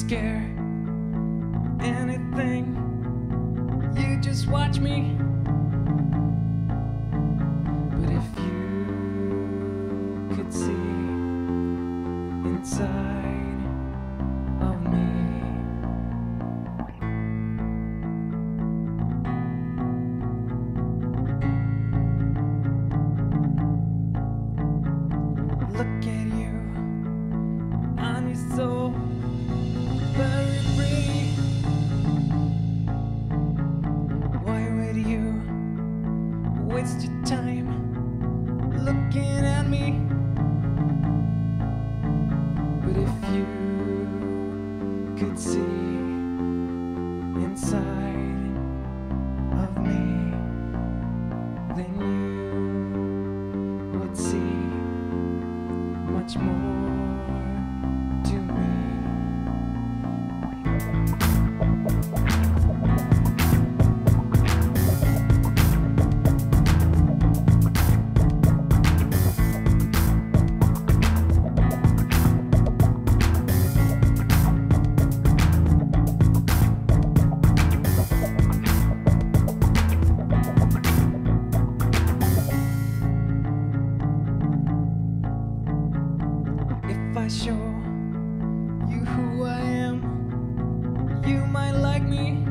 scare anything. You just watch me. But if you could see inside of me, look at you, I'm so very pretty. Why would you waste your time looking at me? But if you could see inside of me, then you would see much more to me. If I show you who I am, you might like me.